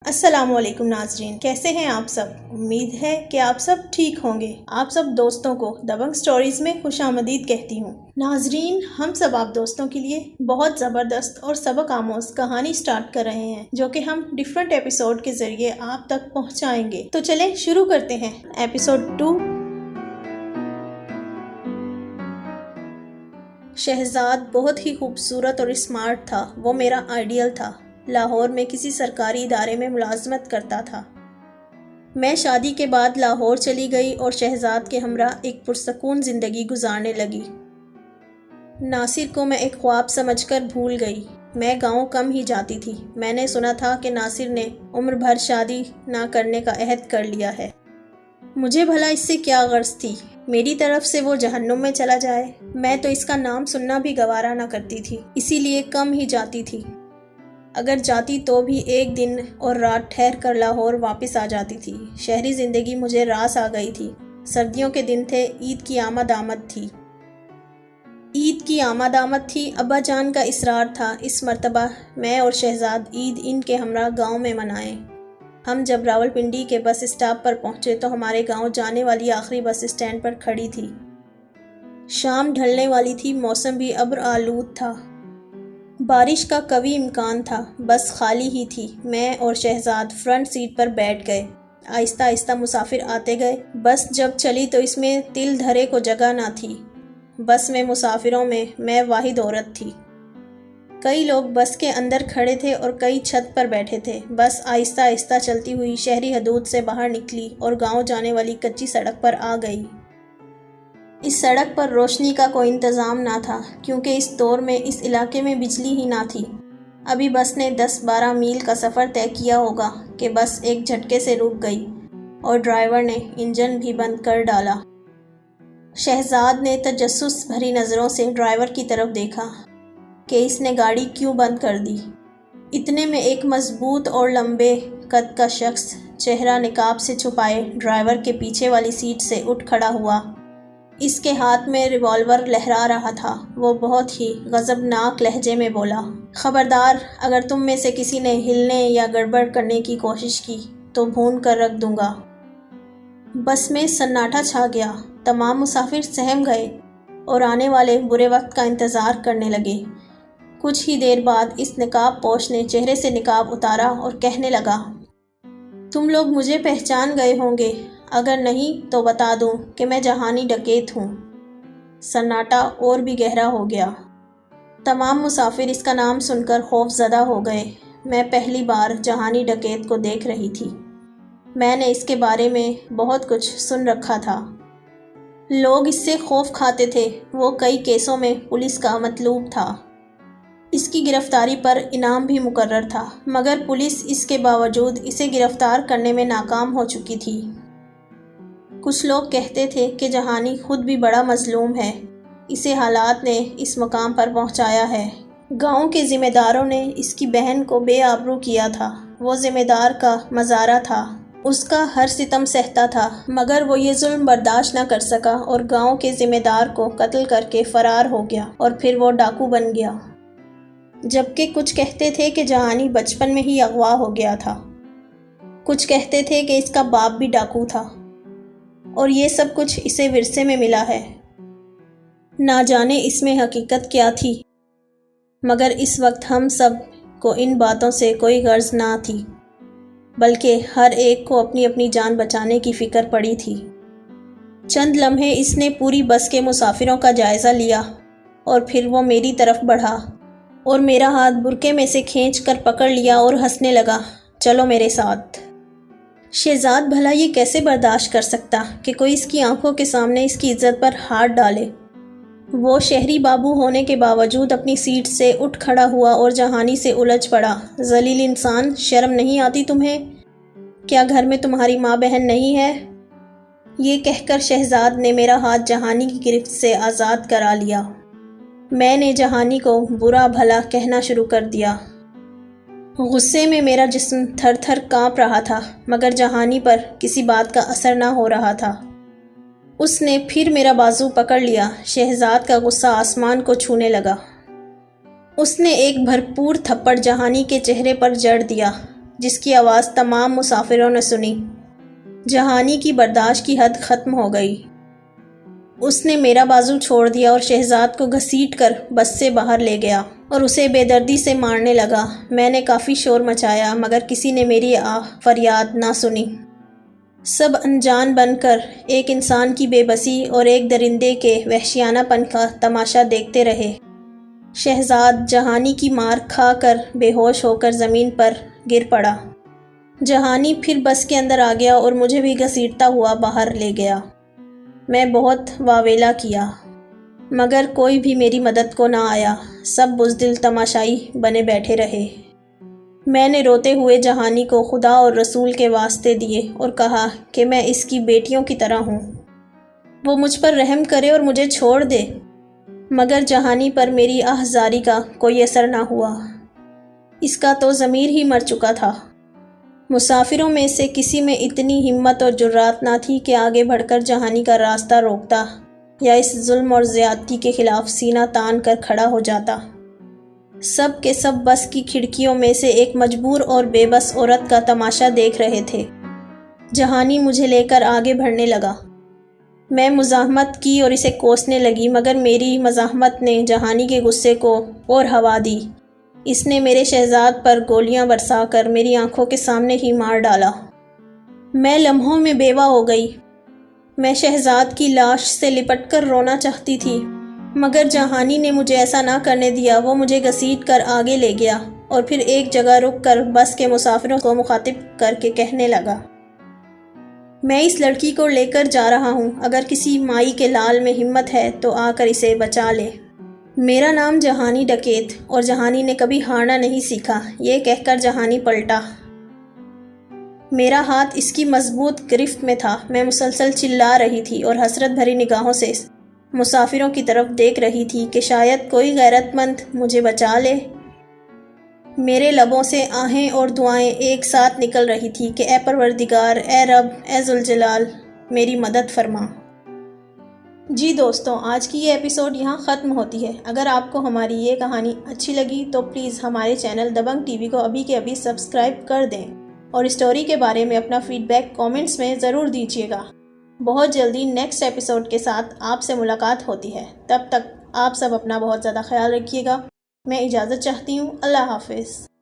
السلام علیکم ناظرین، کیسے ہیں آپ سب؟ امید ہے کہ آپ سب ٹھیک ہوں گے۔ آپ سب دوستوں کو دبنگ سٹوریز میں خوش آمدید کہتی ہوں۔ ناظرین، ہم سب آپ دوستوں کے لیے بہت زبردست اور سبق آموز کہانی سٹارٹ کر رہے ہیں، جو کہ ہم ڈیفرنٹ ایپیسوڈ کے ذریعے آپ تک پہنچائیں گے۔ تو چلیں شروع کرتے ہیں ایپیسوڈ 2۔ شہزاد بہت ہی خوبصورت اور اسمارٹ تھا۔ وہ میرا آئیڈیل تھا۔ لاہور میں کسی سرکاری ادارے میں ملازمت کرتا تھا۔ میں شادی کے بعد لاہور چلی گئی اور شہزاد کے ہمراہ ایک پرسکون زندگی گزارنے لگی۔ ناصر کو میں ایک خواب سمجھ کر بھول گئی۔ میں گاؤں کم ہی جاتی تھی۔ میں نے سنا تھا کہ ناصر نے عمر بھر شادی نہ کرنے کا عہد کر لیا ہے۔ مجھے بھلا اس سے کیا غرض تھی؟ میری طرف سے وہ جہنم میں چلا جائے؟ میں تو اس کا نام سننا بھی گوارا نہ کرتی تھی، اسی لیے کم ہی جاتی تھی۔ اگر جاتی تو بھی ایک دن اور رات ٹھہر کر لاہور واپس آ جاتی تھی۔ شہری زندگی مجھے راس آ گئی تھی۔ سردیوں کے دن تھے، عید کی آمد آمد تھی۔ ابا جان کا اصرار تھا اس مرتبہ میں اور شہزاد عید ان کے ہمراہ گاؤں میں منائیں۔ ہم جب راولپنڈی کے بس اسٹاپ پر پہنچے تو ہمارے گاؤں جانے والی آخری بس اسٹینڈ پر کھڑی تھی۔ شام ڈھلنے والی تھی، موسم بھی ابر آلود تھا۔ بارش کا قوی امکان تھا۔ بس خالی ہی تھی۔ میں اور شہزاد فرنٹ سیٹ پر بیٹھ گئے۔ آہستہ آہستہ مسافر آتے گئے۔ بس جب چلی تو اس میں تل دھرے کو جگہ نہ تھی۔ بس میں مسافروں میں واحد عورت تھی۔ کئی لوگ بس کے اندر کھڑے تھے اور کئی چھت پر بیٹھے تھے۔ بس آہستہ آہستہ چلتی ہوئی شہری حدود سے باہر نکلی اور گاؤں جانے والی کچی سڑک پر آ گئی۔ اس سڑک پر روشنی کا کوئی انتظام نہ تھا، کیونکہ اس دور میں اس علاقے میں بجلی ہی نہ تھی۔ ابھی بس نے 10-12 میل کا سفر طے کیا ہوگا کہ بس ایک جھٹکے سے رک گئی اور ڈرائیور نے انجن بھی بند کر ڈالا۔ شہزاد نے تجسس بھری نظروں سے ڈرائیور کی طرف دیکھا کہ اس نے گاڑی کیوں بند کر دی۔ اتنے میں ایک مضبوط اور لمبے قد کا شخص، چہرہ نقاب سے چھپائے، ڈرائیور کے پیچھے والی سیٹ سے اٹھ کھڑا ہوا۔ اس کے ہاتھ میں ریوالور لہرا رہا تھا۔ وہ بہت ہی غضبناک لہجے میں بولا، خبردار، اگر تم میں سے کسی نے ہلنے یا گڑبڑ کرنے کی کوشش کی تو بھون کر رکھ دوں گا۔ بس میں سناٹا چھا گیا۔ تمام مسافر سہم گئے اور آنے والے برے وقت کا انتظار کرنے لگے۔ کچھ ہی دیر بعد اس نقاب پوش نے چہرے سے نقاب اتارا اور کہنے لگا، تم لوگ مجھے پہچان گئے ہوں گے، اگر نہیں تو بتا دوں کہ میں جہانی ڈکیت ہوں۔ سناٹا اور بھی گہرا ہو گیا۔ تمام مسافر اس کا نام سن کر خوف زدہ ہو گئے۔ میں پہلی بار جہانی ڈکیت کو دیکھ رہی تھی۔ میں نے اس کے بارے میں بہت کچھ سن رکھا تھا۔ لوگ اس سے خوف کھاتے تھے۔ وہ کئی کیسوں میں پولیس کا مطلوب تھا۔ اس کی گرفتاری پر انعام بھی مقرر تھا، مگر پولیس اس کے باوجود اسے گرفتار کرنے میں ناکام ہو چکی تھی۔ کچھ لوگ کہتے تھے کہ جہانی خود بھی بڑا مظلوم ہے، اسے حالات نے اس مقام پر پہنچایا ہے۔ گاؤں کے ذمہ داروں نے اس کی بہن کو بے آبرو کیا تھا۔ وہ ذمہ دار کا مزارہ تھا، اس کا ہر ستم سہتا تھا، مگر وہ یہ ظلم برداشت نہ کر سکا اور گاؤں کے ذمہ دار کو قتل کر کے فرار ہو گیا اور پھر وہ ڈاکو بن گیا۔ جبکہ کچھ کہتے تھے کہ جہانی بچپن میں ہی اغوا ہو گیا تھا۔ کچھ کہتے تھے کہ اس کا باپ بھی ڈاکو تھا اور یہ سب کچھ اسے ورثے میں ملا ہے۔ نہ جانے اس میں حقیقت کیا تھی، مگر اس وقت ہم سب کو ان باتوں سے کوئی غرض نہ تھی، بلکہ ہر ایک کو اپنی اپنی جان بچانے کی فکر پڑی تھی۔ چند لمحے اس نے پوری بس کے مسافروں کا جائزہ لیا اور پھر وہ میری طرف بڑھا اور میرا ہاتھ برقعے میں سے کھینچ کر پکڑ لیا اور ہنسنے لگا، چلو میرے ساتھ۔ شہزاد بھلا یہ کیسے برداشت کر سکتا کہ کوئی اس کی آنکھوں کے سامنے اس کی عزت پر ہاتھ ڈالے؟ وہ شہری بابو ہونے کے باوجود اپنی سیٹ سے اٹھ کھڑا ہوا اور جہانی سے الجھ پڑا۔ ذلیل انسان، شرم نہیں آتی تمہیں؟ کیا گھر میں تمہاری ماں بہن نہیں ہے؟ یہ کہہ کر شہزاد نے میرا ہاتھ جہانی کی گرفت سے آزاد کرا لیا۔ میں نے جہانی کو برا بھلا کہنا شروع کر دیا۔ غصے میں میرا جسم تھر تھر کانپ رہا تھا، مگر جہانی پر کسی بات کا اثر نہ ہو رہا تھا۔ اس نے پھر میرا بازو پکڑ لیا۔ شہزاد کا غصہ آسمان کو چھونے لگا۔ اس نے ایک بھرپور تھپڑ جہانی کے چہرے پر جڑ دیا۔ جس کی آواز تمام مسافروں نے سنی۔ جہانی کی برداشت کی حد ختم ہو گئی۔ اس نے میرا بازو چھوڑ دیا اور شہزاد کو گھسیٹ کر بس سے باہر لے گیا اور اسے بے دردی سے مارنے لگا۔ میں نے کافی شور مچایا مگر کسی نے میری فریاد نہ سنی۔ سب انجان بن کر ایک انسان کی بے بسی اور ایک درندے کے وحشیانہ پن کا تماشا دیکھتے رہے۔ شہزاد جہانی کی مار کھا کر بے ہوش ہو کر زمین پر گر پڑا۔ جہانی پھر بس کے اندر آ گیا اور مجھے بھی گھسیٹتا ہوا باہر لے گیا۔ میں بہت واویلا کیا مگر کوئی بھی میری مدد کو نہ آیا۔ سب بزدل تماشائی بنے بیٹھے رہے۔ میں نے روتے ہوئے جہانی کو خدا اور رسول کے واسطے دیے اور کہا کہ میں اس کی بیٹیوں کی طرح ہوں، وہ مجھ پر رحم کرے اور مجھے چھوڑ دے۔ مگر جہانی پر میری آہذاری کا کوئی اثر نہ ہوا۔ اس کا تو ضمیر ہی مر چکا تھا۔ مسافروں میں سے کسی میں اتنی ہمت اور جرات نہ تھی کہ آگے بڑھ کر جہانی کا راستہ روکتا یا اس ظلم اور زیادتی کے خلاف سینہ تان کر کھڑا ہو جاتا۔ سب کے سب بس کی کھڑکیوں میں سے ایک مجبور اور بے بس عورت کا تماشا دیکھ رہے تھے۔ جہانی مجھے لے کر آگے بڑھنے لگا۔ میں مزاحمت کی اور اسے کوسنے لگی مگر میری مزاحمت نے جہانی کے غصے کو اور ہوا دی۔ اس نے میرے شہزاد پر گولیاں برسا کر میری آنکھوں کے سامنے ہی مار ڈالا۔ میں لمحوں میں بیوہ ہو گئی۔ میں شہزاد کی لاش سے لپٹ کر رونا چاہتی تھی مگر جہانی نے مجھے ایسا نہ کرنے دیا۔ وہ مجھے گھسیٹ کر آگے لے گیا اور پھر ایک جگہ رک کر بس کے مسافروں کو مخاطب کر کے کہنے لگا، میں اس لڑکی کو لے کر جا رہا ہوں، اگر کسی مائی کے لال میں ہمت ہے تو آ کر اسے بچا لے۔ میرا نام جہانی ڈکیت اور جہانی نے کبھی ہارنا نہیں سیکھا۔ یہ کہہ کر جہانی پلٹا۔ میرا ہاتھ اس کی مضبوط گرفت میں تھا۔ میں مسلسل چلا رہی تھی اور حسرت بھری نگاہوں سے مسافروں کی طرف دیکھ رہی تھی کہ شاید کوئی غیرت مند مجھے بچا لے۔ میرے لبوں سے آہیں اور دعائیں ایک ساتھ نکل رہی تھی کہ اے پروردگار، اے رب، اے ذوالجلال، میری مدد فرما۔ جی دوستوں، آج کی یہ ایپیسوڈ یہاں ختم ہوتی ہے۔ اگر آپ کو ہماری یہ کہانی اچھی لگی تو پلیز ہمارے چینل دبنگ ٹی وی کو ابھی کے ابھی سبسکرائب کر دیں اور اسٹوری کے بارے میں اپنا فیڈ بیک کامنٹس میں ضرور دیجیے گا۔ بہت جلدی نیکسٹ ایپیسوڈ کے ساتھ آپ سے ملاقات ہوتی ہے۔ تب تک آپ سب اپنا بہت زیادہ خیال رکھیے گا۔ میں اجازت چاہتی ہوں۔ اللہ حافظ۔